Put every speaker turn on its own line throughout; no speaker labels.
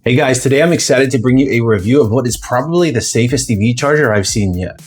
Hey guys, today I'm excited to bring you a review of what is probably the safest EV charger I've seen yet.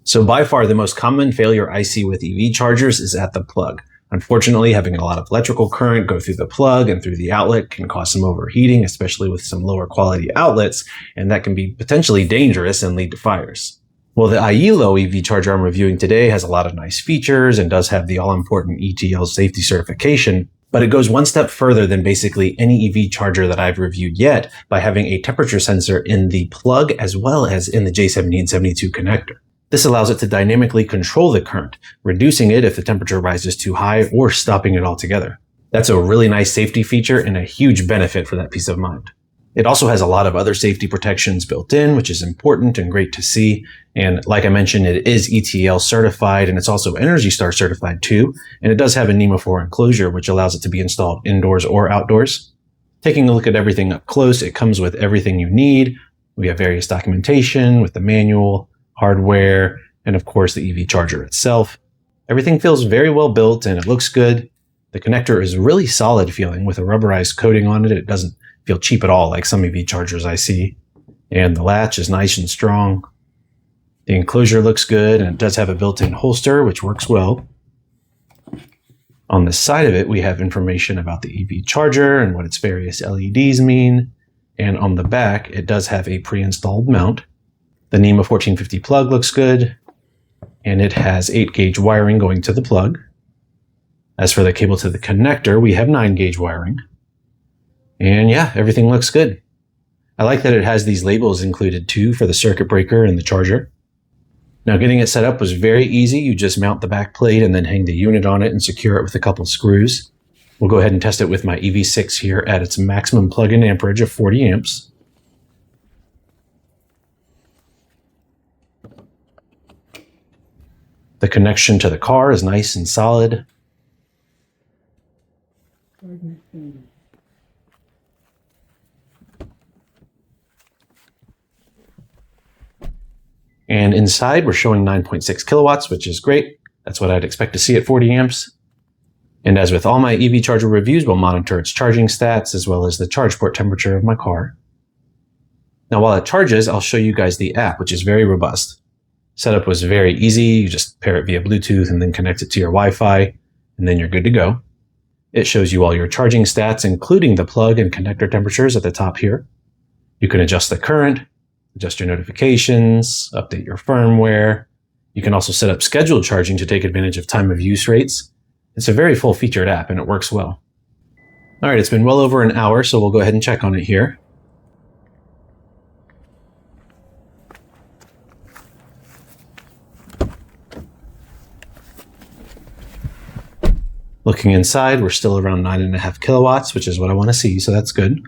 So by far the most common failure I see with EV chargers is at the plug. Unfortunately, having a lot of electrical current go through the plug and through the outlet can cause some overheating, especially with some lower quality outlets, and that can be potentially dangerous and lead to fires. Well, the IYILO EV charger I'm reviewing today has a lot of nice features and does have the all-important ETL safety certification, but it goes one step further than basically any EV charger that I've reviewed yet by having a temperature sensor in the plug as well as in the J1772 connector. This allows it to dynamically control the current, reducing it if the temperature rises too high or stopping it altogether. That's a really nice safety feature and a huge benefit for that peace of mind. It also has a lot of other safety protections built in, which is important and great to see. And like I mentioned, it is ETL certified and it's also Energy Star certified too. And it does have a NEMA 4 enclosure, which allows it to be installed indoors or outdoors. Taking a look at everything up close, it comes with everything you need. We have various documentation with the manual, hardware, and of course the EV charger itself. Everything feels very well built and it looks good. The connector is really solid feeling with a rubberized coating on it. It doesn't feel cheap at all like some EV chargers I see. And the latch is nice and strong. The enclosure looks good and it does have a built-in holster, which works well. On the side of it, we have information about the EV charger and what its various LEDs mean. And on the back, it does have a pre-installed mount. The NEMA 1450 plug looks good, and it has 8-gauge wiring going to the plug. As for the cable to the connector, we have 9-gauge wiring. And yeah, everything looks good. I like that it has these labels included too for the circuit breaker and the charger. Now getting it set up was very easy. You just mount the back plate and then hang the unit on it and secure it with a couple screws. We'll go ahead and test it with my EV6 here at its maximum plug-in amperage of 40 amps. The connection to the car is nice and solid. And inside we're showing 9.6 kilowatts, which is great. That's what I'd expect to see at 40 amps. And as with all my EV charger reviews, we'll monitor its charging stats as well as the charge port temperature of my car. Now while it charges, I'll show you guys the app, which is very robust. Setup was very easy. You just pair it via Bluetooth and then connect it to your Wi-Fi, and then you're good to go. It shows you all your charging stats, including the plug and connector temperatures at the top here. You can adjust the current, adjust your notifications, update your firmware. You can also set up scheduled charging to take advantage of time of use rates. It's a very full-featured app and it works well. All right, it's been well over an hour, so we'll go ahead and check on it here. Looking inside, we're still around 9.5 kilowatts, which is what I want to see, so that's good.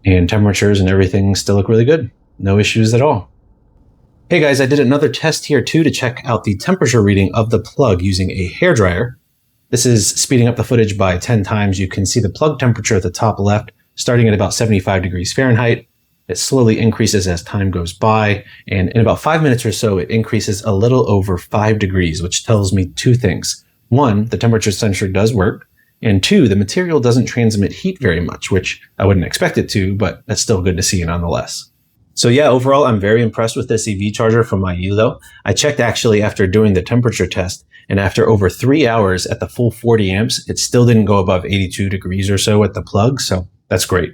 And temperatures and everything still look really good. No issues at all. Hey guys, I did another test here too to check out the temperature reading of the plug using a hairdryer. This is speeding up the footage by 10 times. You can see the plug temperature at the top left, starting at about 75 degrees Fahrenheit. It slowly increases as time goes by, and in about 5 minutes or so, it increases a little over 5 degrees, which tells me two things. One, the temperature sensor does work, and two, the material doesn't transmit heat very much, which I wouldn't expect it to, but that's still good to see nonetheless. So yeah, overall, I'm very impressed with this EV charger from IYILO. I checked actually after doing the temperature test, and after over 3 hours at the full 40 amps, it still didn't go above 82 degrees or so at the plug, so that's great.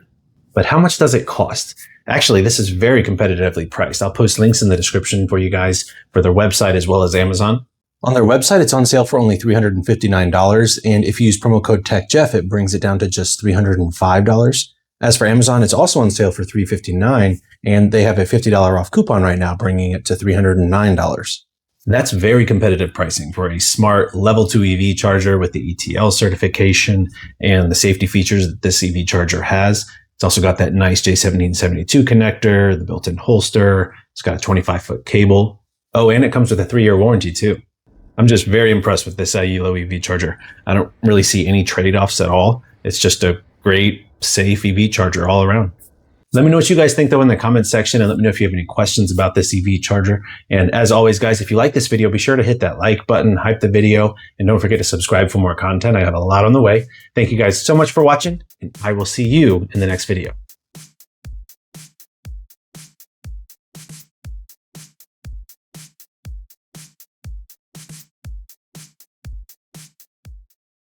But how much does it cost? Actually, this is very competitively priced. I'll post links in the description for you guys for their website as well as Amazon. On their website, it's on sale for only $359, and if you use promo code TechJeff, it brings it down to just $305. As for Amazon, it's also on sale for $359, and they have a $50 off coupon right now, bringing it to $309. That's very competitive pricing for a smart Level 2 EV charger with the ETL certification and the safety features that this EV charger has. It's also got that nice J1772 connector, the built-in holster. It's got a 25-foot cable. Oh, and it comes with a 3-year warranty too. I'm just very impressed with this IYILO EV charger. I don't really see any trade-offs at all. It's just a great, safe EV charger all around. Let me know what you guys think though in the comments section, and let me know if you have any questions about this EV charger. And as always, guys, if you like this video, be sure to hit that like button, hype the video, and don't forget to subscribe for more content. I have a lot on the way. Thank you guys so much for watching, and I will see you in the next video.